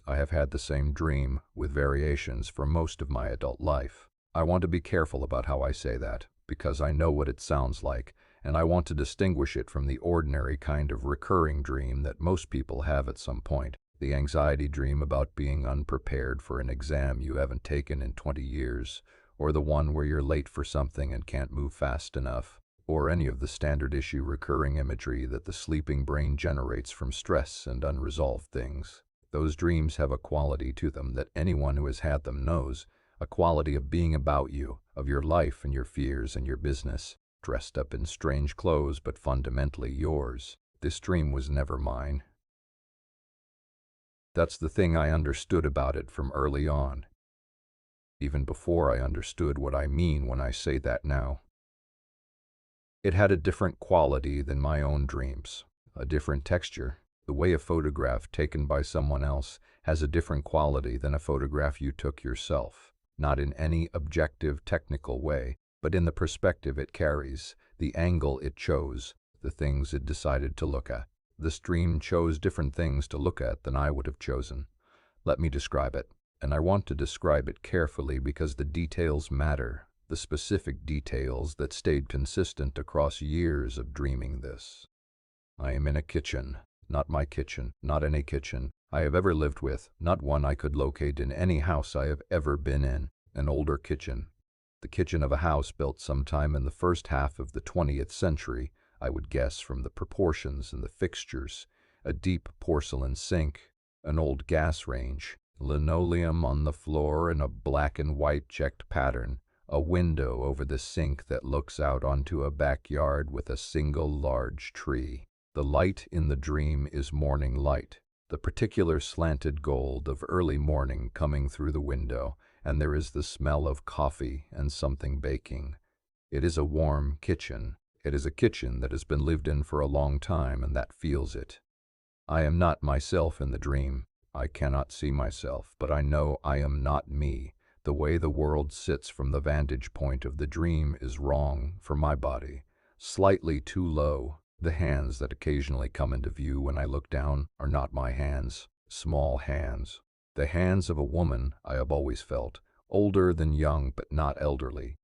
I have had the same dream, with variations, for most of my adult life. I want to be careful about how I say that, because I know what it sounds like, and I want to distinguish it from the ordinary kind of recurring dream that most people have at some point. The anxiety dream about being unprepared for an exam you haven't taken in 20 years, or the one where you're late for something and can't move fast enough, or any of the standard issue recurring imagery that the sleeping brain generates from stress and unresolved things. Those dreams have a quality to them that anyone who has had them knows, a quality of being about you, of your life and your fears and your business, dressed up in strange clothes but fundamentally yours. This dream was never mine. That's the thing I understood about it from early on, even before I understood what I mean when I say that now. It had a different quality than my own dreams, a different texture. The way a photograph taken by someone else has a different quality than a photograph you took yourself, not in any objective technical way, but in the perspective it carries, the angle it chose, the things it decided to look at. This dream chose different things to look at than I would have chosen. Let me describe it, and I want to describe it carefully because the details matter, the specific details that stayed consistent across years of dreaming this. I am in a kitchen, not my kitchen, not any kitchen I have ever lived with, not one I could locate in any house I have ever been in, an older kitchen. The kitchen of a house built sometime in the first half of the 20th century, I would guess from the proportions and the fixtures, a deep porcelain sink, an old gas range, linoleum on the floor in a black and white checked pattern, a window over the sink that looks out onto a backyard with a single large tree. The light in the dream is morning light, the particular slanted gold of early morning coming through the window, and there is the smell of coffee and something baking. It is a warm kitchen. It is a kitchen that has been lived in for a long time, and that feels it. I am not myself in the dream. I cannot see myself, but I know I am not me. The way the world sits from the vantage point of the dream is wrong for my body, slightly too low. The hands that occasionally come into view when I look down are not my hands, small hands. The hands of a woman, I have always felt, older than young but not elderly.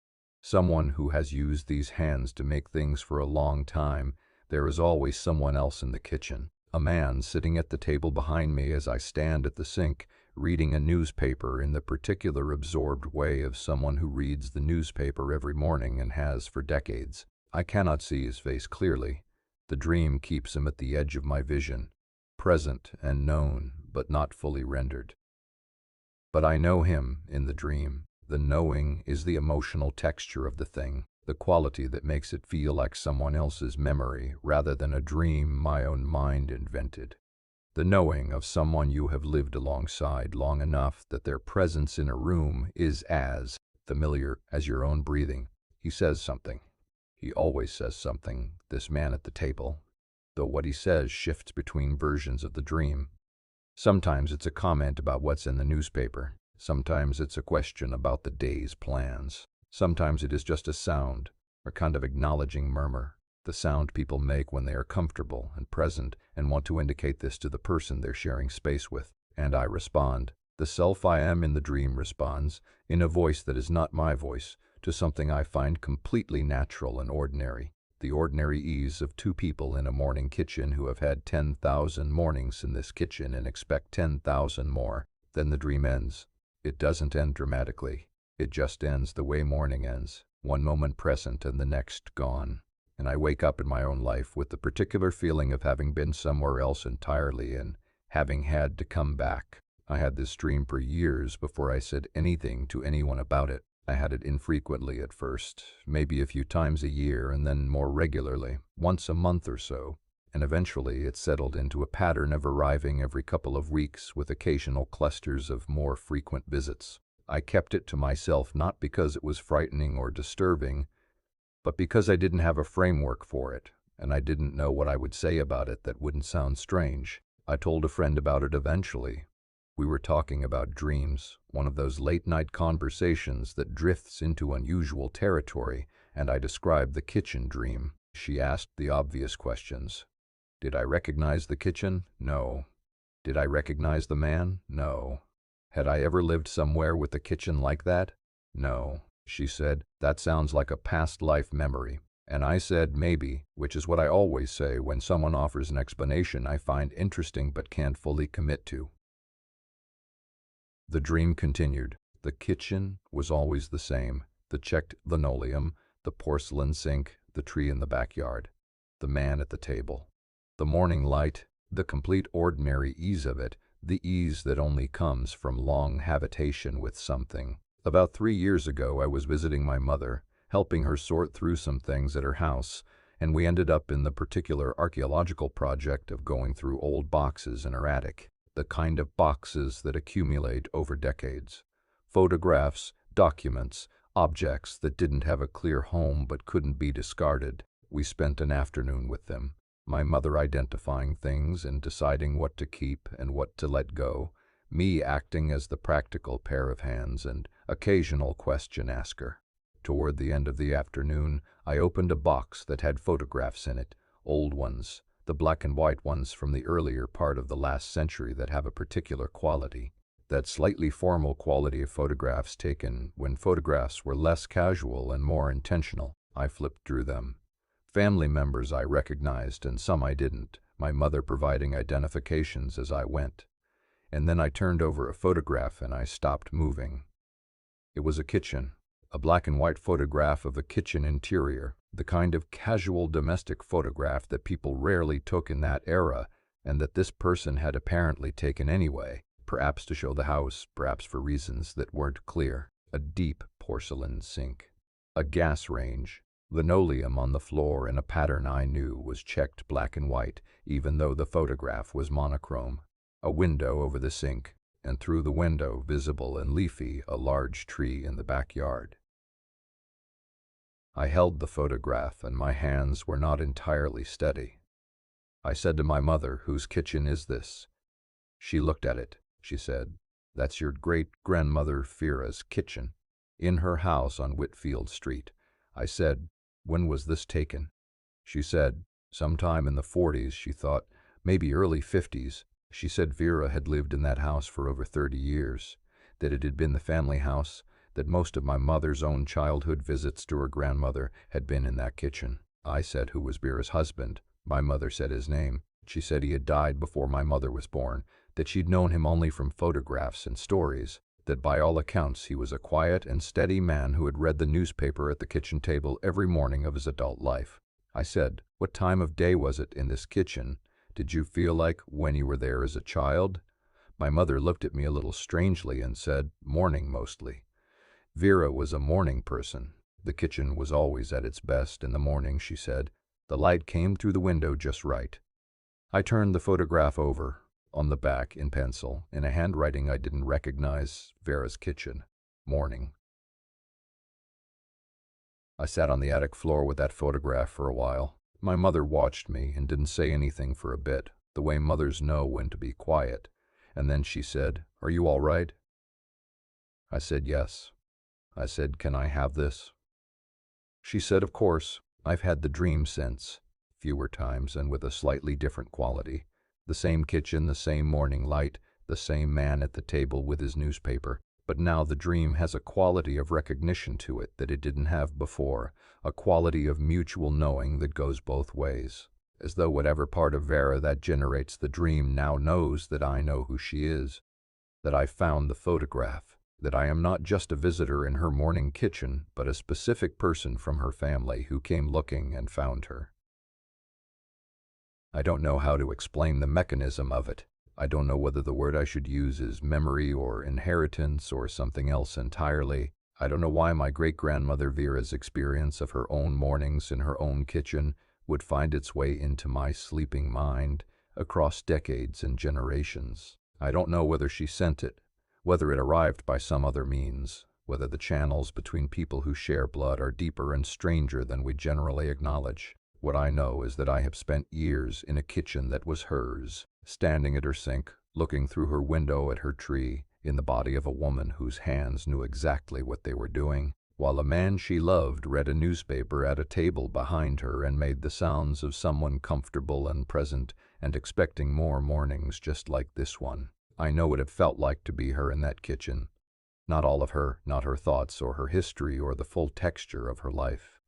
Someone who has used these hands to make things for a long time. There is always someone else in the kitchen. A man sitting at the table behind me as I stand at the sink, reading a newspaper in the particular absorbed way of someone who reads the newspaper every morning and has for decades. I cannot see his face clearly. The dream keeps him at the edge of my vision, present and known, but not fully rendered. But I know him in the dream. The knowing is the emotional texture of the thing, the quality that makes it feel like someone else's memory rather than a dream my own mind invented. The knowing of someone you have lived alongside long enough that their presence in a room is as familiar as your own breathing. He says something. He always says something, this man at the table, though what he says shifts between versions of the dream. Sometimes it's a comment about what's in the newspaper. Sometimes it's a question about the day's plans. Sometimes it is just a sound, a kind of acknowledging murmur, the sound people make when they are comfortable and present and want to indicate this to the person they're sharing space with. And I respond. The self I am in the dream responds, in a voice that is not my voice, to something I find completely natural and ordinary. The ordinary ease of two people in a morning kitchen who have had 10,000 mornings in this kitchen and expect 10,000 more. Then the dream ends. It doesn't end dramatically. It just ends the way morning ends, one moment present and the next gone. And I wake up in my own life with the particular feeling of having been somewhere else entirely and having had to come back. I had this dream for years before I said anything to anyone about it. I had it infrequently at first, maybe a few times a year, and then more regularly, once a month or so. And eventually it settled into a pattern of arriving every couple of weeks with occasional clusters of more frequent visits. I kept it to myself not because it was frightening or disturbing, but because I didn't have a framework for it, and I didn't know what I would say about it that wouldn't sound strange. I told a friend about it eventually. We were talking about dreams, one of those late-night conversations that drifts into unusual territory, and I described the kitchen dream. She asked the obvious questions. Did I recognize the kitchen? No. Did I recognize the man? No. Had I ever lived somewhere with a kitchen like that? No. She said, that sounds like a past life memory. And I said, maybe, which is what I always say when someone offers an explanation I find interesting but can't fully commit to. The dream continued. The kitchen was always the same. The checked linoleum, the porcelain sink, the tree in the backyard, the man at the table. The morning light, the complete ordinary ease of it, the ease that only comes from long habitation with something. About 3 years ago, I was visiting my mother, helping her sort through some things at her house, and we ended up in the particular archaeological project of going through old boxes in her attic, the kind of boxes that accumulate over decades. Photographs, documents, objects that didn't have a clear home but couldn't be discarded. We spent an afternoon with them, my mother identifying things and deciding what to keep and what to let go, me acting as the practical pair of hands and occasional question asker. Toward the end of the afternoon, I opened a box that had photographs in it, old ones, the black and white ones from the earlier part of the last century that have a particular quality. That slightly formal quality of photographs taken when photographs were less casual and more intentional. I flipped through them. Family members I recognized and some I didn't, my mother providing identifications as I went. And then I turned over a photograph and I stopped moving. It was a kitchen, a black and white photograph of a kitchen interior, the kind of casual domestic photograph that people rarely took in that era and that this person had apparently taken anyway, perhaps to show the house, perhaps for reasons that weren't clear. A deep porcelain sink, a gas range, linoleum on the floor in a pattern I knew was checked black and white, even though the photograph was monochrome. A window over the sink, and through the window, visible and leafy, a large tree in the backyard. I held the photograph and my hands were not entirely steady. I said to my mother, "Whose kitchen is this?" She looked at it. She said, "That's your great-grandmother Vera's kitchen, in her house on Whitfield Street." I said, "When was this taken?" She said, "Sometime in the 40s, she thought, maybe early 50s. She said Vera had lived in that house for over 30 years, that it had been the family house, that most of my mother's own childhood visits to her grandmother had been in that kitchen." I said, "Who was Vera's husband?" My mother said his name. She said he had died before my mother was born, that she'd known him only from photographs and stories, that by all accounts he was a quiet and steady man who had read the newspaper at the kitchen table every morning of his adult life. I said, "What time of day was it in this kitchen? Did you feel like when you were there as a child?" My mother looked at me a little strangely and said, "Morning mostly." Vera was a morning person. The kitchen was always at its best in the morning, she said. The light came through the window just right. I turned the photograph over, on the back in pencil, in a handwriting I didn't recognize, Vera's kitchen, morning. I sat on the attic floor with that photograph for a while. My mother watched me and didn't say anything for a bit, the way mothers know when to be quiet. And then she said, "Are you all right?" I said, "Yes." I said, "Can I have this?" She said, "Of course. I've had the dream since, fewer times and with a slightly different quality. The same kitchen, the same morning light, the same man at the table with his newspaper. But now the dream has a quality of recognition to it that it didn't have before, a quality of mutual knowing that goes both ways, as though whatever part of Vera that generates the dream now knows that I know who she is, that I found the photograph, that I am not just a visitor in her morning kitchen, but a specific person from her family who came looking and found her. I don't know how to explain the mechanism of it. I don't know whether the word I should use is memory or inheritance or something else entirely. I don't know why my great-grandmother Vera's experience of her own mornings in her own kitchen would find its way into my sleeping mind across decades and generations. I don't know whether she sent it, whether it arrived by some other means, whether the channels between people who share blood are deeper and stranger than we generally acknowledge. What I know is that I have spent years in a kitchen that was hers, standing at her sink, looking through her window at her tree, in the body of a woman whose hands knew exactly what they were doing, while a man she loved read a newspaper at a table behind her and made the sounds of someone comfortable and present and expecting more mornings just like this one. I know what it felt like to be her in that kitchen. Not all of her, not her thoughts or her history or the full texture of her life.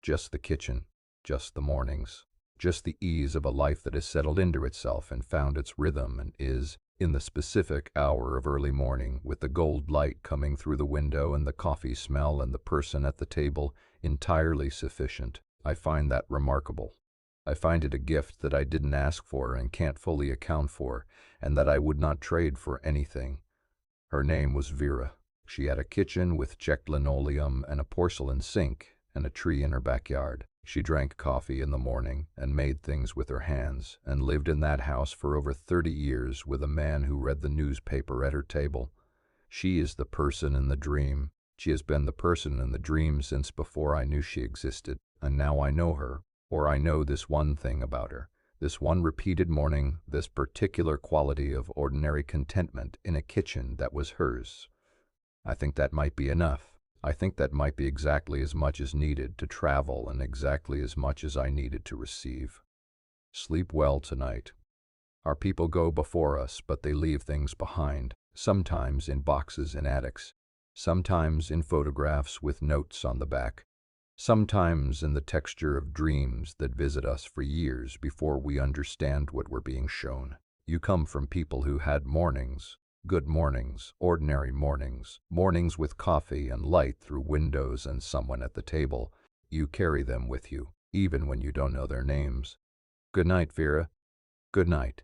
Just the kitchen, just the mornings, just the ease of a life that has settled into itself and found its rhythm and is, in the specific hour of early morning, with the gold light coming through the window and the coffee smell and the person at the table, entirely sufficient. I find that remarkable. I find it a gift that I didn't ask for and can't fully account for, and that I would not trade for anything. Her name was Vera. She had a kitchen with checked linoleum and a porcelain sink and a tree in her backyard. She drank coffee in the morning and made things with her hands and lived in that house for over 30 years with a man who read the newspaper at her table. She is the person in the dream. She has been the person in the dream since before I knew she existed, and now I know her, or I know this one thing about her. This one repeated morning, this particular quality of ordinary contentment in a kitchen that was hers. I think that might be enough. I think that might be exactly as much as needed to travel and exactly as much as I needed to receive. Sleep well tonight. Our people go before us, but they leave things behind, sometimes in boxes in attics, sometimes in photographs with notes on the back, sometimes in the texture of dreams that visit us for years before we understand what we're being shown. You come from people who had mornings. Good mornings, ordinary mornings, mornings with coffee and light through windows and someone at the table. You carry them with you, even when you don't know their names. Good night, Vera. Good night.